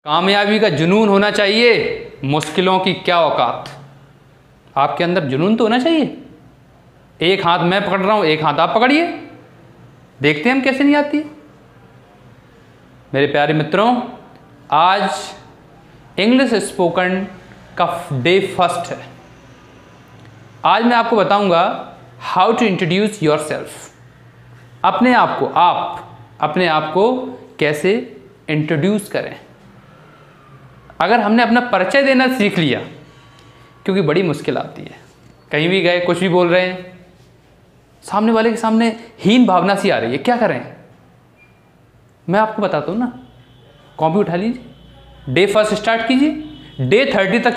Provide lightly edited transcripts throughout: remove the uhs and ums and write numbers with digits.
कामयाबी का जुनून होना चाहिए, मुश्किलों की क्या औकात। आपके अंदर जुनून तो होना चाहिए। एक हाथ मैं पकड़ रहा हूं, एक हाथ आप पकड़िए, देखते हैं हम कैसे नहीं आती है। मेरे प्यारे मित्रों, आज इंग्लिश स्पोकन का डे फर्स्ट है। आज मैं आपको बताऊंगा how to introduce yourself. अपने आप को, आप अपने आप को कैसे इंट्रोड्यूस करें। अगर हमने अपना परिचय देना सीख लिया, क्योंकि बड़ी मुश्किल आती है, कहीं भी गए कुछ भी बोल रहे हैं, सामने वाले के सामने हीन भावना सी आ रही है, क्या करें। मैं आपको बताता हूँ ना, कॉपी उठा लीजिए, डे फर्स्ट स्टार्ट कीजिए, डे 30 तक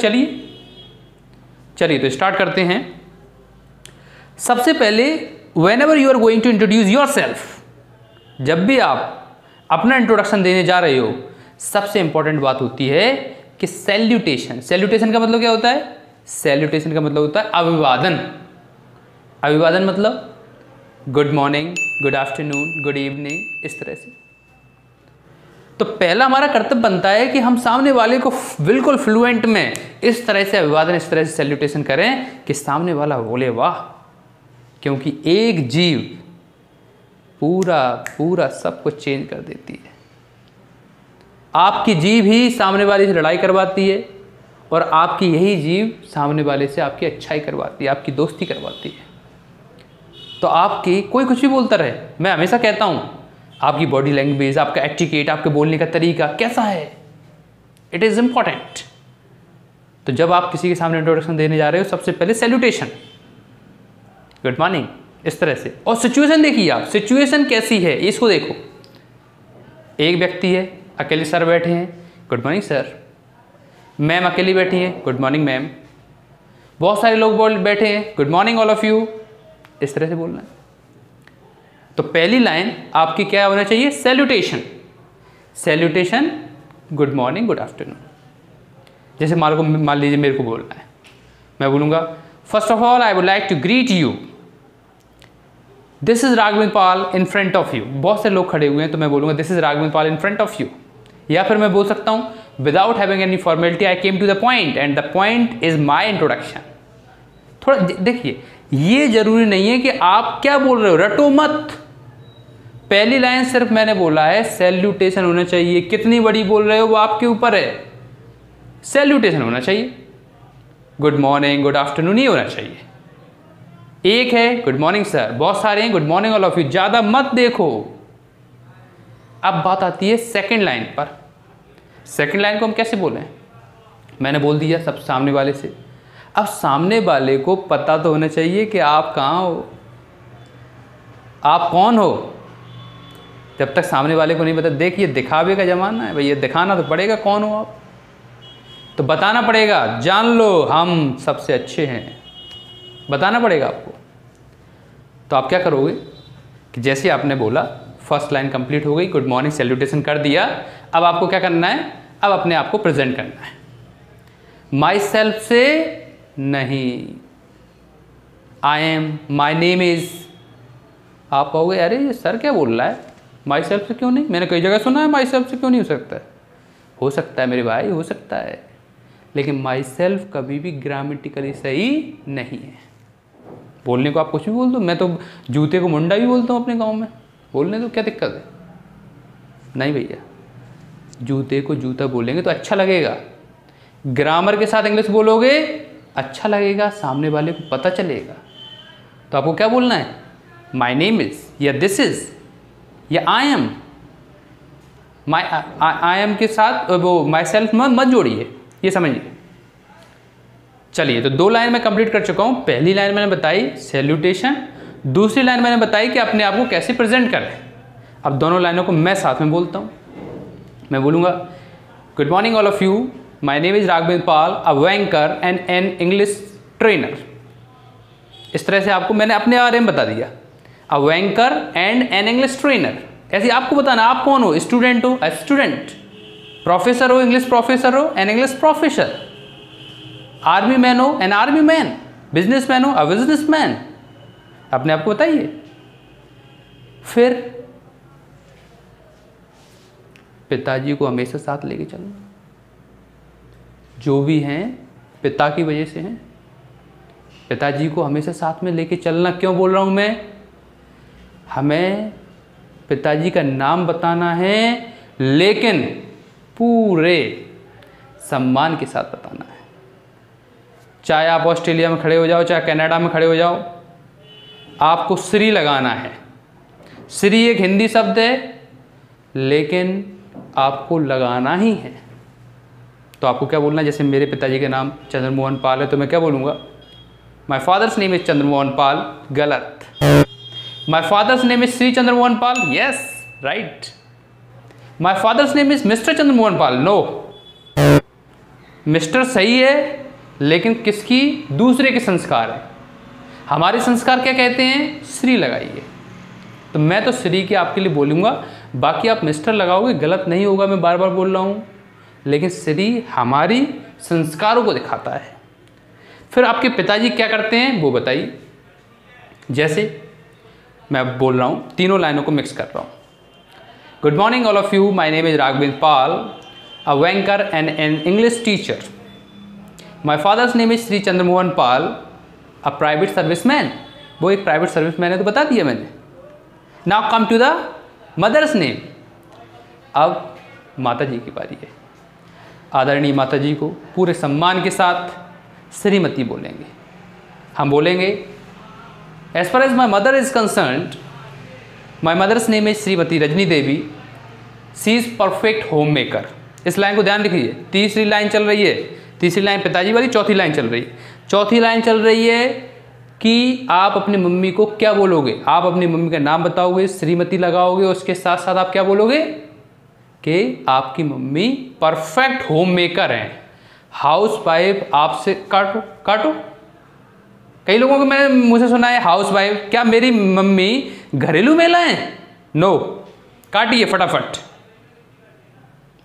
चलिए तो स्टार्ट करते हैं। सबसे पहले whenever you are going to introduce yourself, जब भी आप अपना इंट्रोडक्शन देने जा रहे हो, सबसे इंपॉर्टेंट बात होती है कि सैल्यूटेशन। सैल्यूटेशन का मतलब क्या होता है? सैल्यूटेशन का मतलब होता है अभिवादन। अभिवादन मतलब good morning, good afternoon, good evening, इस तरह से। तो पहला हमारा कर्तव्य बनता है कि हम सामने वाले को बिल्कुल फ्लुएंट में इस तरह से अभिवादन, इस तरह से सैल्यूटेशन करें कि सामने वाला बोले वाह। क्योंकि एक जीव पूरा सब कुछ चेंज कर देती है। आपकी जीभ ही सामने वाले से लड़ाई करवाती है, और आपकी यही जीभ सामने वाले से आपकी अच्छाई करवाती है, आपकी दोस्ती करवाती है। तो आपकी कोई कुछ भी बोलता रहे, मैं हमेशा कहता हूँ आपकी बॉडी लैंग्वेज, आपका एटिकेट, आपके बोलने का तरीका कैसा है, इट इज़ इम्पॉर्टेंट। तो जब आप किसी के सामने इंट्रोडक्शन देने जा रहे हो, सबसे पहले सैल्यूटेशन, गुड मॉर्निंग, इस तरह से। और सिचुएशन देखिए आप, सिचुएशन कैसी है इसको देखो। एक व्यक्ति है, अकेले सर बैठे हैं, गुड मॉर्निंग सर। मैम अकेली बैठी हैं, गुड मॉर्निंग मैम। बहुत सारे लोग बैठे हैं, good morning all of you, इस तरह से बोलना है। तो पहली लाइन आपकी क्या होना चाहिए? Salutation. Salutation, good morning, good afternoon. जैसे मान लीजिए मेरे को बोलना है, मैं बोलूँगा first of all I would like to greet you, this is Raghavendra Pal in front of you. बहुत से लोग खड़े हुए हैं, तो मैं बोलूँगा this is Raghavendra Pal in front of you. या फिर मैं बोल सकता हूँ without having any formality I came to the point and the point is my introduction. थोड़ा देखिए, ये जरूरी नहीं है कि आप क्या बोल रहे हो, रटो मत। पहली लाइन सिर्फ मैंने बोला है सैल्यूटेशन होना चाहिए, कितनी बड़ी बोल रहे हो वो आपके ऊपर है। सैल्यूटेशन होना चाहिए, गुड मॉर्निंग, गुड आफ्टरनून ही होना चाहिए। एक है गुड मॉर्निंग सर, बहुत सारे हैं good morning all of you, ज्यादा मत देखो। अब बात आती है सेकंड लाइन पर। सेकंड लाइन को हम कैसे बोलें? मैंने बोल दिया सब सामने वाले से। अब सामने वाले को पता तो होना चाहिए कि आप कहाँ हो, आप कौन हो। जब तक सामने वाले को नहीं पता, देखिए दिखावे का ज़माना है भैया, दिखाना तो पड़ेगा कौन हो आप, तो बताना पड़ेगा, जान लो हम सबसे अच्छे हैं, बताना पड़ेगा आपको। तो आप क्या करोगे कि जैसे आपने बोला, फर्स्ट लाइन कंप्लीट हो गई, गुड मॉर्निंग सैल्यूटेशन कर दिया। अब आपको क्या करना है? अब अपने आप को प्रेजेंट करना है। माई सेल्फ से नहीं, I am, my name is. आप कहोगे अरे ये सर क्या बोल रहा है, माई सेल्फ से क्यों नहीं? मैंने कई जगह सुना है माई सेल्फ से क्यों नहीं हो सकता है। हो सकता है मेरे भाई, हो सकता है, लेकिन माई सेल्फ कभी भी ग्रामेटिकली सही नहीं है। बोलने को आप कुछ भी बोल दो, मैं तो जूते को मुंडा भी बोलता हूँ अपने गांव में, बोलने दो, क्या दिक्कत है? नहीं भैया, जूते को जूता बोलेंगे तो अच्छा लगेगा, ग्रामर के साथ इंग्लिश बोलोगे अच्छा लगेगा, सामने वाले को पता चलेगा। तो आपको क्या बोलना है? माई नेम इज, या दिस इज, या आई एम। आई एम के साथ वो माई सेल्फ मत जोड़िए, ये समझिए। चलिए, तो दो लाइन में कंप्लीट कर चुका हूँ। पहली लाइन मैंने बताई सैल्यूटेशन, दूसरी लाइन मैंने बताई कि अपने आप को कैसे प्रेजेंट करें। अब दोनों लाइनों को मैं साथ में बोलता हूँ। मैं बोलूँगा good morning all of you, my name is Raghavendra Pal, a banker and an English trainer. इस तरह से आपको मैंने अपने बारे में बता दिया, a banker and an English trainer. ऐसे आपको बताना आप कौन हो, स्टूडेंट हो, स्टूडेंट, प्रोफेसर हो, इंग्लिश प्रोफेसर हो, an English professor, army man हो, an army man, businessman हो, अ बिजनेस मैन। अपने आप को बताइए। फिर पिताजी को हमेशा साथ लेके चलो। जो भी हैं पिता की वजह से हैं। पिताजी को हमेशा साथ में लेके चलना क्यों बोल रहा हूँ मैं? हमें पिताजी का नाम बताना है, लेकिन पूरे सम्मान के साथ बताना है। चाहे आप ऑस्ट्रेलिया में खड़े हो जाओ, चाहे कनाडा में खड़े हो जाओ, आपको श्री लगाना है। श्री एक हिंदी शब्द है, लेकिन आपको लगाना ही है। तो आपको क्या बोलना है? जैसे मेरे पिताजी का नाम चंद्रमोहन पाल है, तो मैं क्या बोलूँगा? My father's name is Chandramohan Pal. गलत। My father's name is Shri Chandramohan Pal. Yes, right. My father's name is mister Chandramohan Pal. No, mister सही है, लेकिन किसकी? दूसरे के संस्कार है। हमारे संस्कार क्या कहते हैं? श्री लगाइए। तो मैं तो श्री के आपके लिए बोलूँगा, बाकी आप मिस्टर लगाओगे गलत नहीं होगा, मैं बार बार बोल रहा हूँ, लेकिन श्री हमारी संस्कारों को दिखाता है। फिर आपके पिताजी क्या करते हैं वो बताइए। जैसे मैं बोल रहा हूँ, तीनों लाइनों को मिक्स कर रहा हूँ। Good morning all of you, my name is Raghavendra Pal, a banker and an English teacher. My father's name is Shri Chandramohan Pal, a private serviceman. वो एक प्राइवेट सर्विसमैन है, तो बता दिया मैंने। Now come to the mother's name. अब माता जी की बारी है। आदरणीय माता जी को पूरे सम्मान के साथ श्रीमती बोलेंगे। हम बोलेंगे, as far as my mother is concerned, my mother's name is Shrimati Rajni Devi, she is perfect home maker. इस लाइन को ध्यान रखिए। तीसरी लाइन चल रही है, तीसरी लाइन पिताजी वाली, चौथी लाइन चल रही है। चौथी लाइन चल रही है कि आप अपनी मम्मी को क्या बोलोगे? आप अपनी मम्मी का नाम बताओगे, श्रीमती लगाओगे, उसके साथ साथ आप क्या बोलोगे कि आपकी मम्मी परफेक्ट होम मेकर हैं, हाउस वाइफ। आपसे काटो काटो। कई लोगों को मैंने मुझे सुना है हाउस वाइफ, क्या मेरी मम्मी घरेलू महिला है? नो, काटिए फटाफट।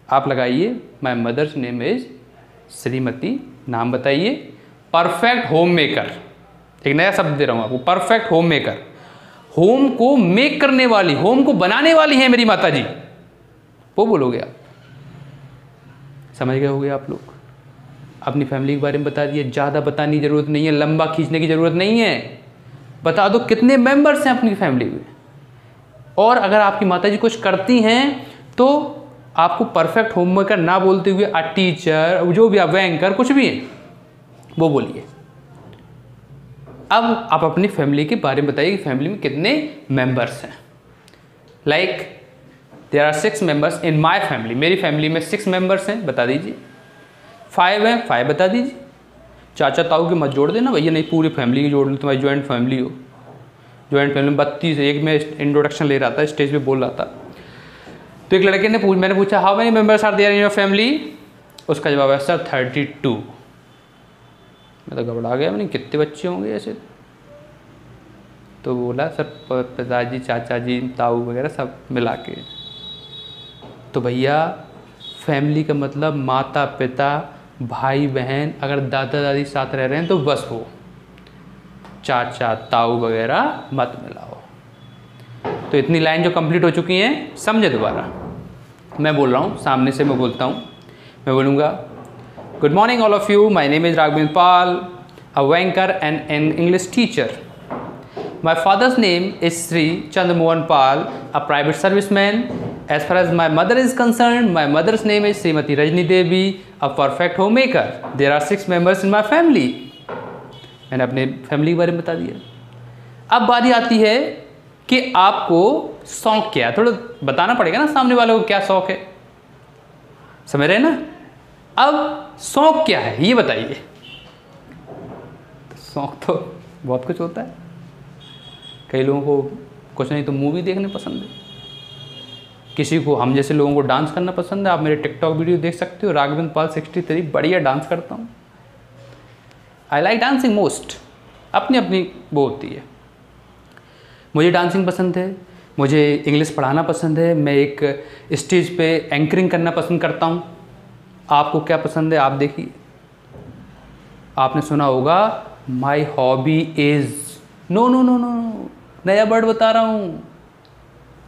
आप लगाइए my mother's name is Shrimati, नाम बताइए, परफेक्ट होम मेकर। एक नया शब्द दे रहा हूं आपको, परफेक्ट होम मेकर। होम को मेक करने वाली, होम को बनाने वाली है मेरी माता जी, वो बोलोगे आप। समझ गए होगे आप लोग। अपनी फैमिली के बारे में बता दिए, ज़्यादा बताने की ज़रूरत नहीं है, लंबा खींचने की ज़रूरत नहीं है। बता दो कितने मेंबर्स हैं अपनी फैमिली में। और अगर आपकी माता जी कुछ करती हैं तो आपको परफेक्ट होम मेकर ना बोलते हुए अ टीचर, जो भी आप बैंकर, कुछ भी है वो बोलिए। अब आप अपनी फैमिली के बारे में बताइए कि फैमिली में कितने मेंबर्स हैं। Like there are 6 members in my family. मेरी फैमिली में 6 मेंबर्स हैं, बता दीजिए। 5 हैं, 5 बता दीजिए। चाचा ताऊ के मत जोड़ देना भैया, नहीं पूरी फैमिली की जोड़ लो, तुम्हारी ज्वाइंट फैमिली हो। ज्वाइंट फैमिली में 32। एक में इंट्रोडक्शन ले रहा था, स्टेज पे बोल रहा था, तो एक लड़के ने मैंने पूछा how many members are there in your family? उसका जवाब है सर 32। मैं तो घबरा गया, मैंने कितने बच्चे होंगे ऐसे? तो बोला सर पिताजी, चाचा जी, ताऊ वगैरह सब मिला के। तो भैया फैमिली का मतलब माता पिता, भाई बहन, अगर दादा दादी साथ रह रहे हैं तो बस वो, चाचा ताऊ वगैरह मत मिलाओ। तो इतनी लाइन जो कंप्लीट हो चुकी हैं, समझे दोबारा। मैं बोल रहा हूँ, सामने से मैं बोलता हूँ। मैं बोलूँगा good morning all of you, my name is Raghavendra Pal, a banker and an English teacher. My father's name is Shri Chandramohan Pal, a private serviceman. As far as my mother is concerned, my mother's name is Srimati Rajni Devi, a perfect homemaker. There are 6 members in my family. मैंने अपने family के बारे में बता दिया। अब बारी आती है कि आपको शौक क्या है, थोड़ा बताना पड़ेगा ना सामने वाले को क्या शौक है। समझ रहे ना? अब शौक क्या है ये बताइए। शौक तो बहुत कुछ होता है। कई लोगों को कुछ नहीं तो मूवी देखने पसंद है, किसी को हम जैसे लोगों को डांस करना पसंद है। आप मेरे टिकटॉक वीडियो देख सकते हो, राघवेंद्र पाल 63, बढ़िया डांस करता हूँ। I like dancing most. अपनी अपनी वो होती है। मुझे डांसिंग पसंद है, मुझे इंग्लिश पढ़ाना पसंद है, मैं एक स्टेज पे एंकरिंग करना पसंद करता हूँ। आपको क्या पसंद है आप देखिए। आपने सुना होगा my hobby is, no no no no, नया वर्ड बता रहा हूँ,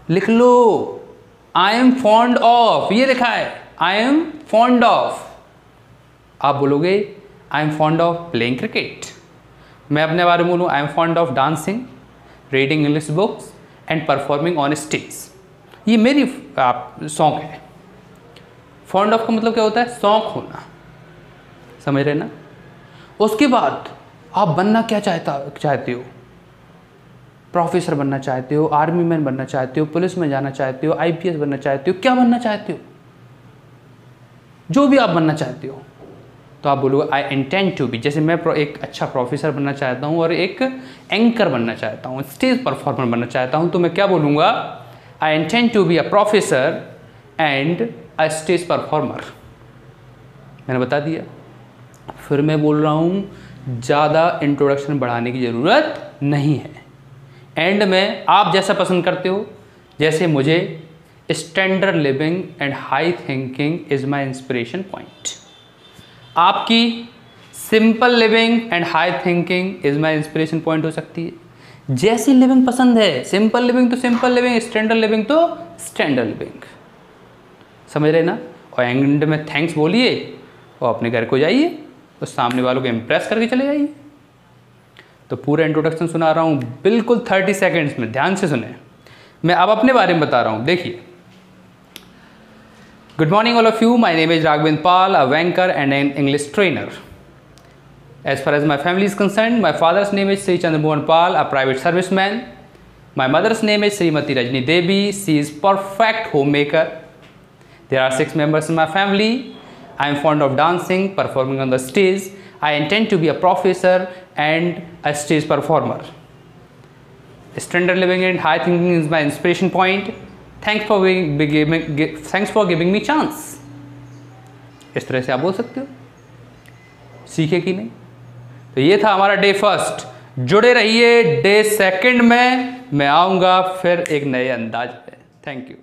लिख लो। आई एम फॉन्ड ऑफ, ये लिखा है, आई एम फॉन्ड ऑफ। आप बोलोगे I am fond of playing cricket. मैं अपने बारे में बोलूँ I am fond of dancing, reading English books and performing on stage. ये मेरी शौक है। फॉन्ड ऑफ का मतलब क्या होता है? शौक होना, समझ रहे ना। उसके बाद आप बनना क्या चाहते हो? प्रोफेसर बनना चाहते हो, आर्मी मैन बनना चाहते हो, पुलिस में जाना चाहते हो, आईपीएस बनना चाहते हो, क्या बनना चाहते हो? जो भी आप बनना चाहते हो तो आप बोलोगे आई इंटेंड टू बी। जैसे मैं एक अच्छा प्रोफेसर बनना चाहता हूँ और एक एंकर बनना चाहता हूँ, स्टेज परफॉर्मर बनना चाहता हूँ, तो मैं क्या बोलूँगा? I intend to be a professor and a stage performer. मैंने बता दिया। फिर मैं बोल रहा हूँ ज़्यादा इंट्रोडक्शन बढ़ाने की ज़रूरत नहीं है। एंड में आप जैसा पसंद करते हो, जैसे मुझे standard living and high thinking is my inspiration point. आपकी simple living and high thinking is my inspiration point हो सकती है। जैसी लिविंग पसंद है, सिंपल लिविंग तो सिंपल लिविंग, स्टैंडर्ड लिविंग तो स्टैंडर्ड लिविंग, समझ रहे ना। और एंड में थैंक्स बोलिए और अपने घर को जाइए और सामने वालों को इम्प्रेस करके चले जाइए। तो पूरा इंट्रोडक्शन सुना रहा हूँ बिल्कुल 30 सेकेंड्स में, ध्यान से सुने। मैं अब अपने बारे में बता रहा हूँ, देखिए। Good morning all of you, my name is Raghavendra Pal, a banker and an English trainer. As far as my family is concerned, my father's name is Sri Chandramohan Pal, a private serviceman. My mother's name is Srimati Rajni Devi. She is perfect homemaker. There are 6 members in my family. I am fond of dancing, performing on the stage. I intend to be a professor and a stage performer. Standard living and high thinking is my inspiration point. Thanks for giving me chance. इस तरह से आप बोल सकते हो। सीखे कि नहीं? तो ये था हमारा डे फर्स्ट। जुड़े रहिए, डे सेकंड में मैं आऊँगा फिर एक नए अंदाज में। Thank you.